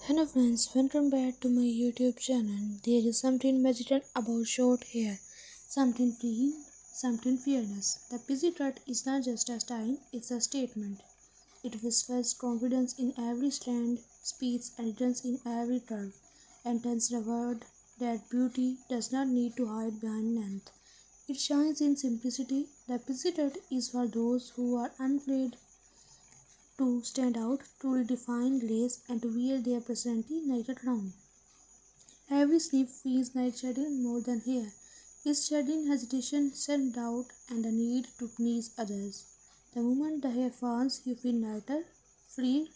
Hello friends, welcome back to my YouTube channel. There is something magical about short hair, something free, something fearless. The pixie cut is not just a style, it's a statement. It whispers confidence in every strand, speeds elegance in every curve, and tells the world that beauty does not need to hide behind length. It shines in simplicity. The pixie cut is for those who are unafraid to stand out, to redefine lace, and to wear their personality like a crown. Every sleep feels like shedding more than hair. It's shedding hesitation, self-doubt, and the need to please others. The moment the hair falls, you feel lighter, free,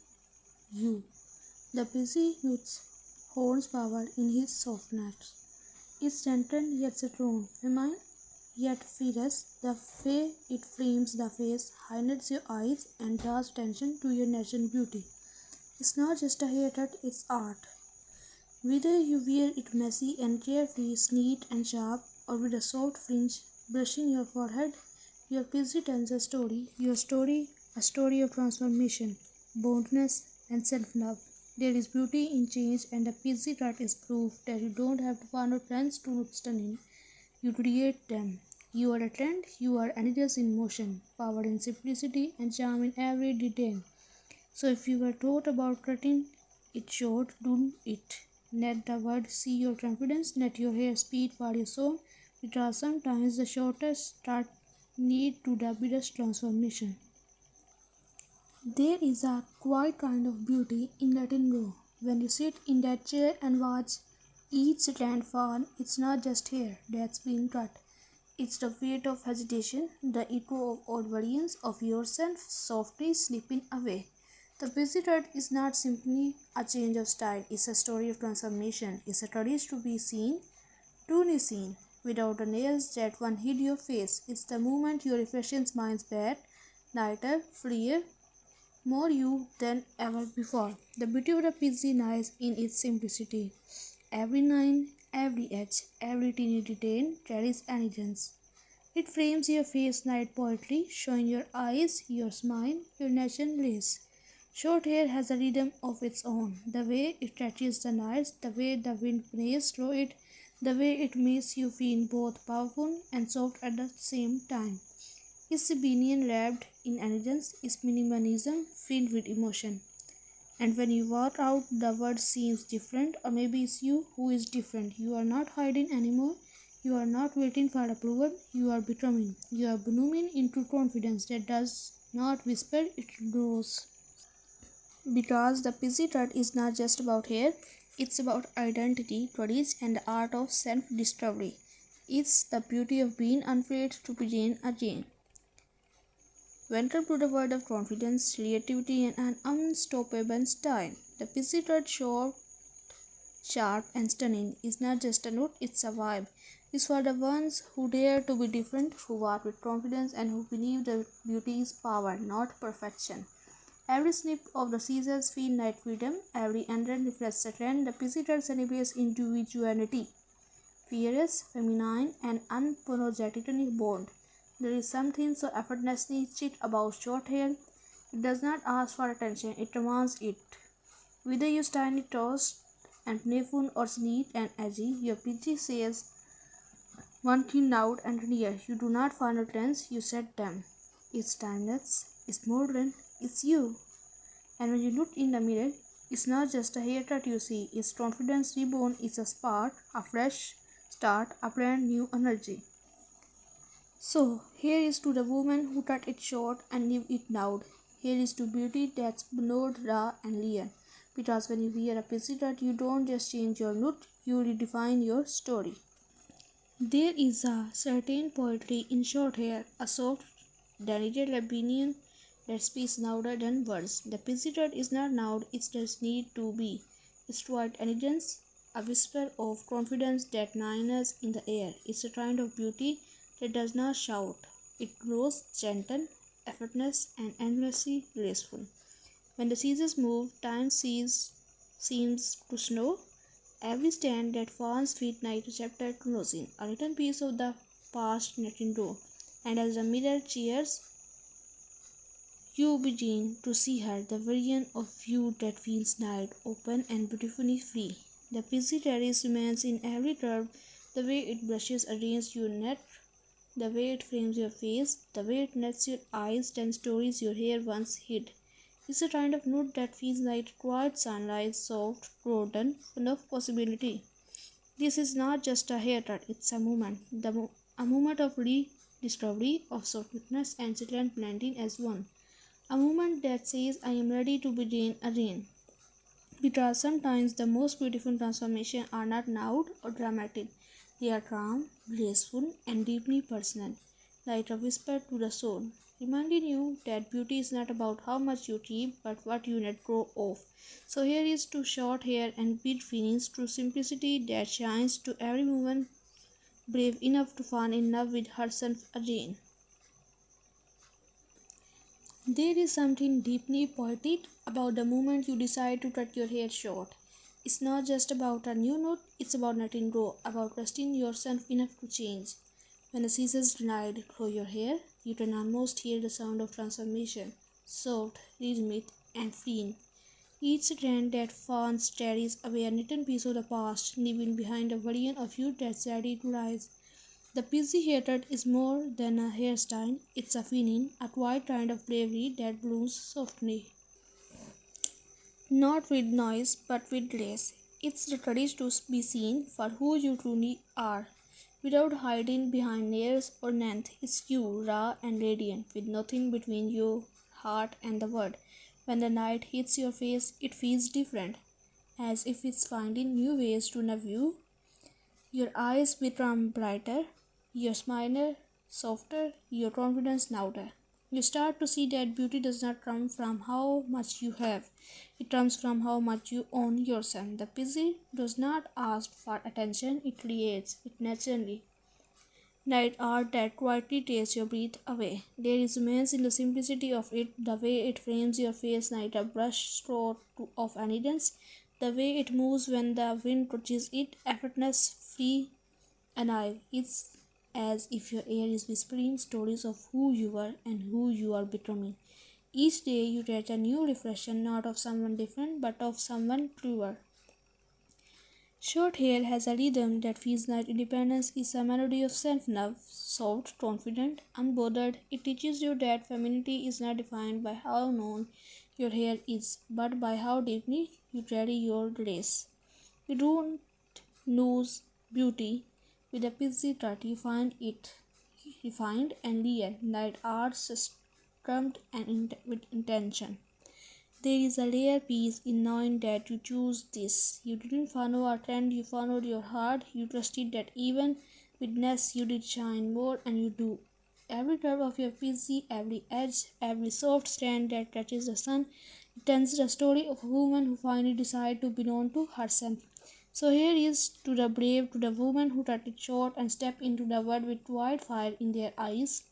you. The busy youth holds power in his softness. It's gentle yet strong, feminine yet fierce. The way it frames the face, highlights your eyes, and draws attention to your natural beauty. It's not just a haircut, it's art. Whether you wear it messy and carefree, neat and sharp, or with a soft fringe brushing your forehead, your pixie tells a story. Your story, a story of transformation, boldness, and self-love. There is beauty in change, and the pixie cut is proof that you don't have to follow trends to look stunning. You create them. You are a trend, you are energies in motion, power in simplicity, and charm in every detail. So if you were taught about cutting it short, do it. Let the world see your confidence, let your hair speak for your soul, because sometimes the shortest start need to the biggest transformation. There is a quiet kind of beauty in letting go. When you sit in that chair and watch each strand fall, it's not just hair that's being cut. It's the weight of hesitation, the echo of old versions of yourself softly slipping away. The busy cut is not simply a change of style, it's a story of transformation. It's a courage to be seen, truly seen, without the nails that one hid your face. It's the moment your reflection smiles back, lighter, freer, more you than ever before. The beauty of the pixie lies in its simplicity. Every line, every edge, every teeny detail carries elegance. It frames your face like poetry, showing your eyes, your smile, your natural grace. Short hair has a rhythm of its own. The way it touches the nights, the way the wind plays through it, the way it makes you feel both powerful and soft at the same time. It's rebellion wrapped in elegance, it's minimalism filled with emotion. And when you walk out, the world seems different, or maybe it's you who is different. You are not hiding anymore. You are not waiting for approval. You are becoming. You are blooming into confidence that does not whisper, it grows. Because the pixie cut is not just about hair, it's about identity, courage, and the art of self discovery. It's the beauty of being unafraid to begin again. Welcome to the world of confidence, creativity, and an unstoppable style. The pixie cut short, sharp, and stunning is not just a look, it's a vibe. It's for the ones who dare to be different, who walk with confidence, and who believe that beauty is power, not perfection. Every snip of the scissors feels like freedom, every ending reflects a trend. The pixie cut celebrates individuality, fierce, feminine, and unapologetically bold. There is something so effortlessly chic about short hair. It does not ask for attention, it demands it. Whether you style it tossed and playful or neat and edgy, your PG says one thing loud and clear. You do not follow trends, you set them. It's timeless, it's modern, it's you. And when you look in the mirror, it's not just a haircut you see, it's confidence reborn, it's a spark, a fresh start, a brand new energy. So, here is to the woman who cut it short and leave it loud. Here is to beauty that's blurred, raw, and real. Because when you wear a pixie cut, you don't just change your look, you redefine your story. There is a certain poetry in short hair, a soft, delicate opinion that speaks louder than words. The pixie cut is not loud, it just need to be. It's quiet elegance, a whisper of confidence that lingers in the air. It's a kind of beauty that does not shout. It grows gentle, effortless, and endlessly graceful. When the seasons move, seems to slow. Every stand that falls feet like a chapter closing, a little piece of the past letting go. And as the mirror cheers You begin to see her, the version of you that feels light, open, and beautifully free. The busy terrace remains in every curve, the way it brushes against your neck, the way it frames your face, the way it nets your eyes, ten stories your hair once hid. It's a kind of nude that feels like quiet sunlight, soft, golden, full of possibility. This is not just a haircut, it's a moment. A moment of rediscovery, of softness and silent blending as one. A moment that says, I am ready to begin again. Because sometimes the most beautiful transformations are not loud or dramatic. They are calm, graceful, and deeply personal, like a whisper to the soul, reminding you that beauty is not about how much you keep, but what you let go of. So here is to short hair and beat feelings, to simplicity that shines, to every woman brave enough to fall in love with herself again. There is something deeply poetic about the moment you decide to cut your hair short. It's not just about a new note, it's about letting go, about trusting yourself enough to change. When the scissors glide through your hair, you can almost hear the sound of transformation, soft, rhythmic, and freeing. Each strand that falls carries away a little piece of the past, leaving behind a version of you that's ready to rise. The busy haircut is more than a hairstyle, it's a feeling, a quiet kind of bravery that blooms softly. Not with noise, but with grace. It's the courage to be seen for who you truly are, without hiding behind layers or length. It's you, raw and radiant, with nothing between your heart and the world. When the light hits your face, it feels different, as if it's finding new ways to love you. Your eyes become brighter, your smile softer, your confidence louder. You start to see that beauty does not come from how much you have, it comes from how much you own yourself. The busy does not ask for attention, it creates it naturally. Night art that quietly takes your breath away. There is immense in the simplicity of it, the way it frames your face like a brush stroke of elegance, the way it moves when the wind touches it, effortless, free, alive. It's as if your air is whispering stories of who you were and who you are becoming. Each day you get a new reflection, not of someone different, but of someone truer. Short hair has a rhythm that feels like independence is a melody of self-love, soft, confident, unbothered. It teaches you that femininity is not defined by how long your hair is, but by how deeply you carry your grace. You don't lose beauty with a busy cut, you find it refined and real, like art structured and with intention. There is a rare peace in knowing that you choose this. You didn't follow a trend, you followed your heart. You trusted that even with less you did shine more, and you do. Every curve of your PC, every edge, every soft strand that touches the sun, it tells the story of a woman who finally decided to belong to herself. So here is to the brave, to the woman who cut it short and stepped into the world with wildfire in their eyes,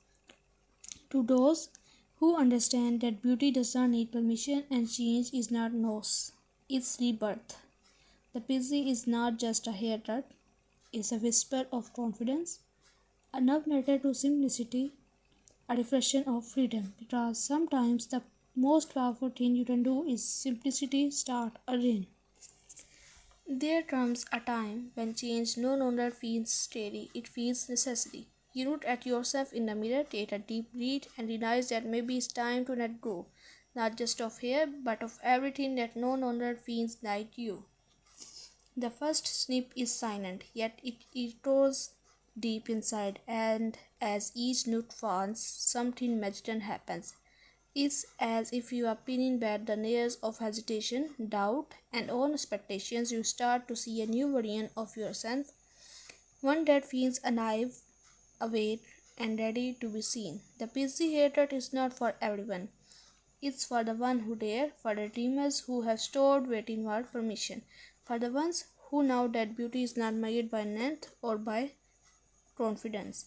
to those who understand that beauty does not need permission and change is not loss, it's rebirth. The busy is not just a haircut, it's a whisper of confidence, a love letter to simplicity, a reflection of freedom. Because sometimes the most powerful thing you can do is simplicity start again. There comes a time when change no longer feels steady, it feels necessary. You look at yourself in the mirror, take a deep breath, and realize that maybe it's time to let go, not just of hair, but of everything that no longer feels like you. The first snip is silent, yet it echoes deep inside, and as each note falls, something magical happens. It's as if you are peeling back the layers of hesitation, doubt, and own expectations. You start to see a new version of yourself, one that feels alive, awake, and ready to be seen. The busy haircut is not for everyone. It's for the one who dare, for the dreamers who have stored waiting for permission, for the ones who know that beauty is not measured by length or by confidence.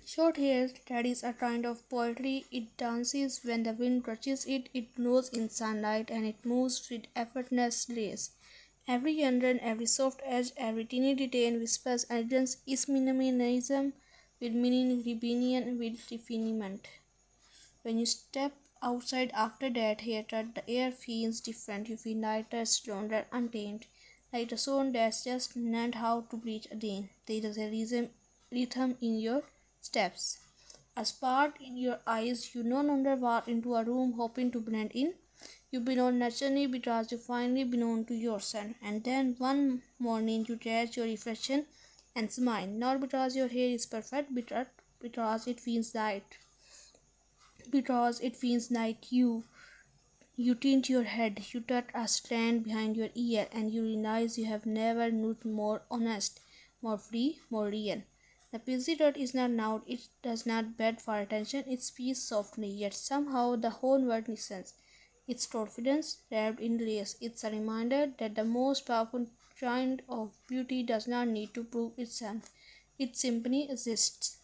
Short hair carries a kind of poetry. It dances when the wind touches it, it glows in sunlight, and it moves with effortless grace. Every under, every soft edge, every teeny detail whispers elegance is minimalism with meaning, rebellion with refinement. When you step outside after that haircut, the air feels different. You feel lighter, stronger, untamed, like a soul that's just learned how to breathe again. There is a rhythm in your steps, a spark in your eyes. You no longer walk into a room hoping to blend in. You belong naturally because you finally belong to yourself. And then one morning you catch your reflection and smile, not because your hair is perfect, but because it feels right. Because it feels like you. You tilt your head, you tuck a strand behind your ear, and you realize you have never looked more honest, more free, more real. The pixie dot is not loud, it does not beg for attention, it speaks softly, yet somehow the whole world listens. Its confidence wrapped in layers. It's a reminder that the most powerful kind of beauty does not need to prove itself. It simply exists.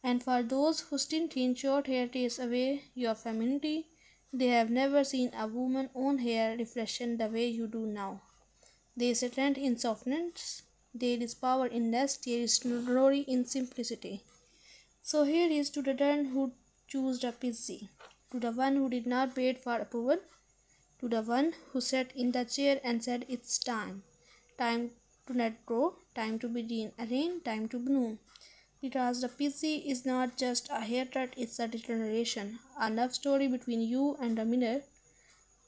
And for those who still think short hair takes away your femininity, they have never seen a woman's own hair reflection the way you do now. There is strength in softness, there is power in less, there is glory in simplicity. So here is to the one who chose the pixie, to the one who did not wait for approval, to the one who sat in the chair and said it's time. Time to let go, time to begin again, time to bloom. Because the PC is not just a haircut, it's a declaration, a love story between you and the mirror,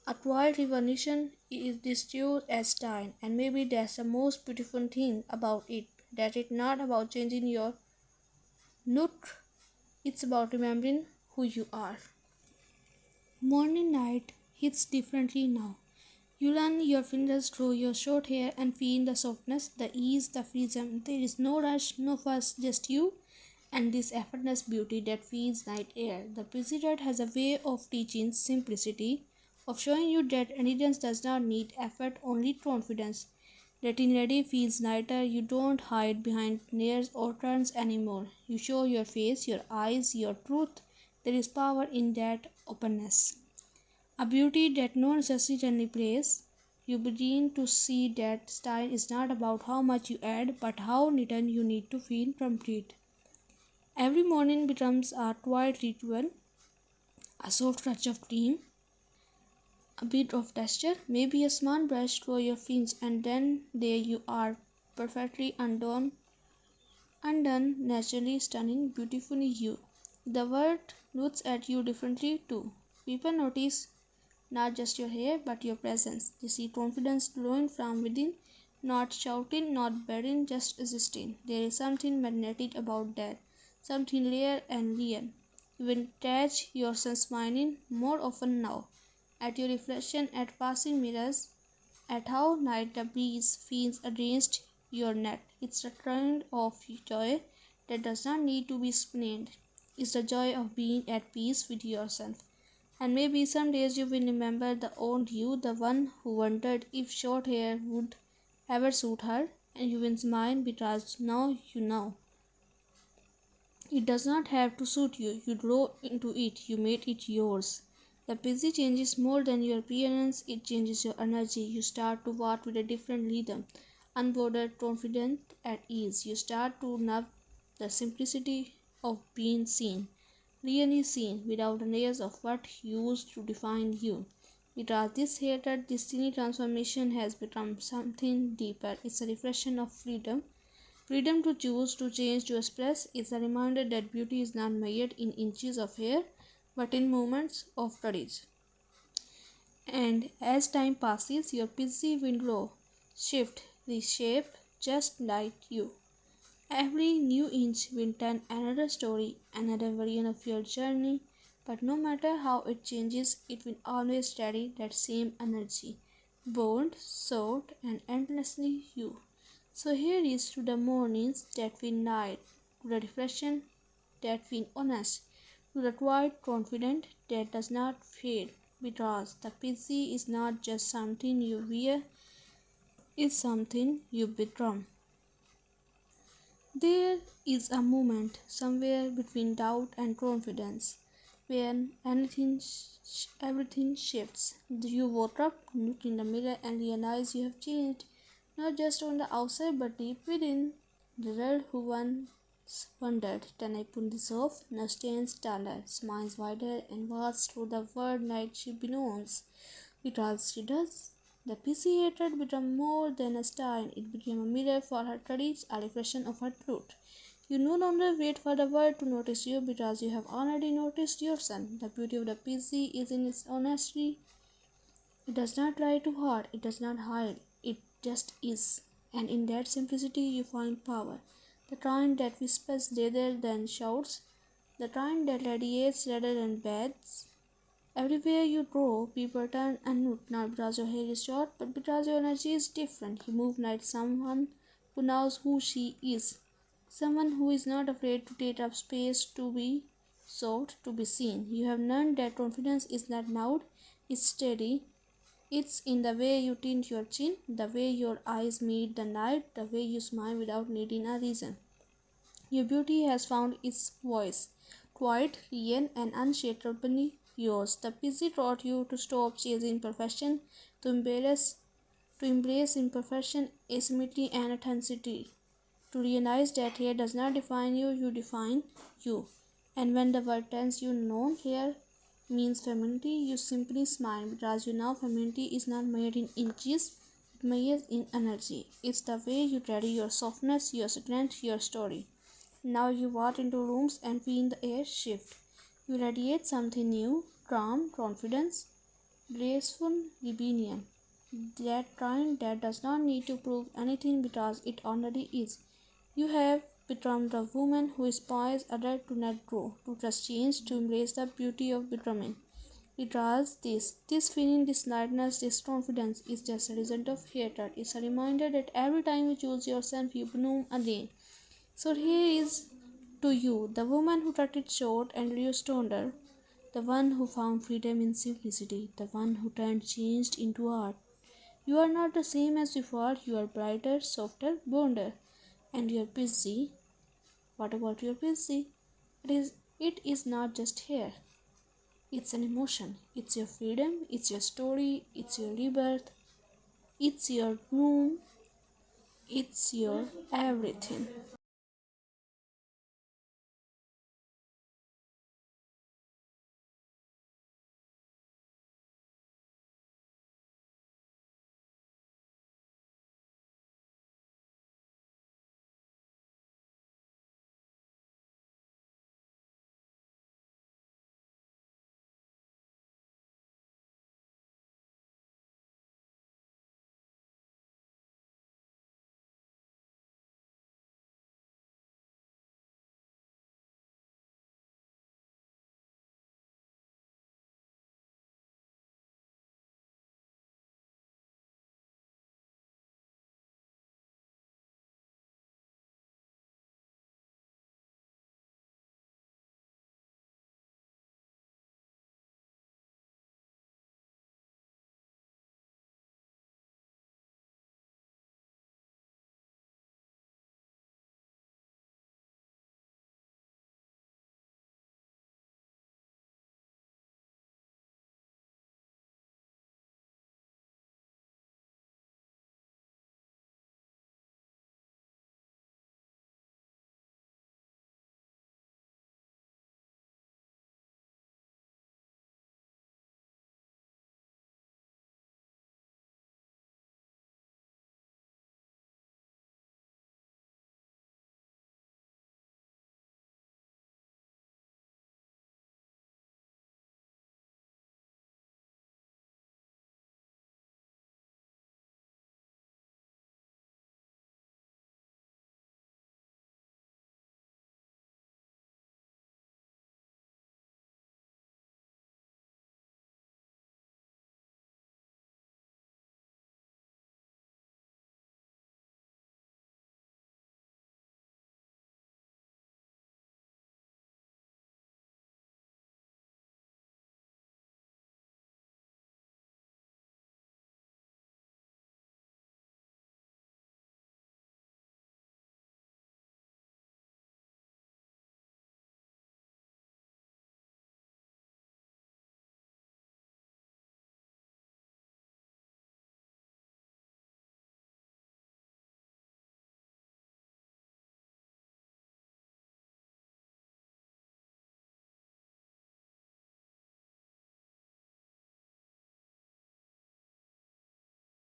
a quiet revolution is distinct as style, and maybe that's the most beautiful thing about it, that it's not about changing your look, it's about remembering who you are. Morning light hits differently now. You run your fingers through your short hair and feel the softness, the ease, the freedom. There is no rush, no fuss, just you and this effortless beauty that feels like air. The President has a way of teaching simplicity, of showing you that elegance does not need effort, only confidence. Getting ready feels lighter. You don't hide behind layers or turns anymore. You show your face, your eyes, your truth. There is power in that openness. A beauty that no necessity can replace. You begin to see that style is not about how much you add, but how little you need to feel complete. Every morning becomes a quiet ritual, a soft touch of cream, a bit of texture, maybe a small brush through your fingers, and then there you are, perfectly undone, naturally stunning, beautifully you. The world looks at you differently too. People notice not just your hair, but your presence. They see confidence glowing from within, not shouting, not begging, just existing. There is something magnetic about that, something rare and real. You will catch yourself smiling more often now, at your reflection, at passing mirrors, at how light the breeze feels against your neck. It's a kind of joy that does not need to be explained. It's the joy of being at peace with yourself. And maybe some days you will remember the old you, the one who wondered if short hair would ever suit her, and you will smile because now you know. It does not have to suit you. You grow into it, you made it yours. The busy changes more than your appearance, it changes your energy. You start to walk with a different rhythm, unbothered, confident, at ease. You start to love the simplicity of being seen, really seen, without the layers of what used to define you. Because this hated destiny transformation has become something deeper. It's a reflection of freedom. Freedom to choose, to change, to express is a reminder that beauty is not measured in inches of hair, but in moments of courage. And as time passes, your busy will grow, shift, reshape, just like you. Every new inch will tell another story, another version of your journey, but no matter how it changes, it will always carry that same energy, bold, soft, and endlessly you. So here is to the mornings that feel light, to the reflection that feel honest, to the quiet confident that does not fade, because the pixie is not just something you wear, it's something you become. There is a moment somewhere between doubt and confidence when everything shifts. You woke up, look in the mirror, and realize you have changed, not just on the outside but deep within. The girl who once wondered. Then I put this off, now stands taller, smiles wider, and walks through the world night she beckons. Because she does. The PC hatred became more than a sign, it became a mirror for her courage, a reflection of her truth. You no longer wait for the world to notice you because you have already noticed yourself. The beauty of the PC is in its honesty. It does not try too hard, it does not hide, it just is. And in that simplicity you find power. The kind that whispers rather than shouts, the kind that radiates rather than beds. Everywhere you go, people turn and look, not because your hair is short, but because your energy is different. You move like someone who knows who she is. Someone who is not afraid to take up space, to be sought, to be seen. You have learned that confidence is not loud, it's steady. It's in the way you tint your chin, the way your eyes meet the night, the way you smile without needing a reason. Your beauty has found its voice, quiet, real, and unshakably yours. The busy taught you to stop chasing perfection, to embrace imperfection, asymmetry, and authenticity. To realize that hair does not define you, you define you. And when the word tells you no, hair means femininity, you simply smile because you know femininity is not made in inches, it measures in energy. It's the way you carry your softness, your strength, your story. Now you walk into rooms and feel the air shift. You radiate something new, calm, confidence, graceful rebellion. That kind that does not need to prove anything because it already is. You have become the woman who inspires others to let go, to trust change, to embrace the beauty of becoming. Because this feeling, this lightness, this confidence is just a result of hatred. It's a reminder that every time you choose yourself, you bloom again. So here is to you, the woman who cut it short and reduced her, the one who found freedom in simplicity, the one who turned changed into art. You are not the same as before, you are brighter, softer, bolder, and you are busy. What about your busy? It is not just hair. It's an emotion. It's your freedom, it's your story, it's your rebirth, it's your room, it's your everything.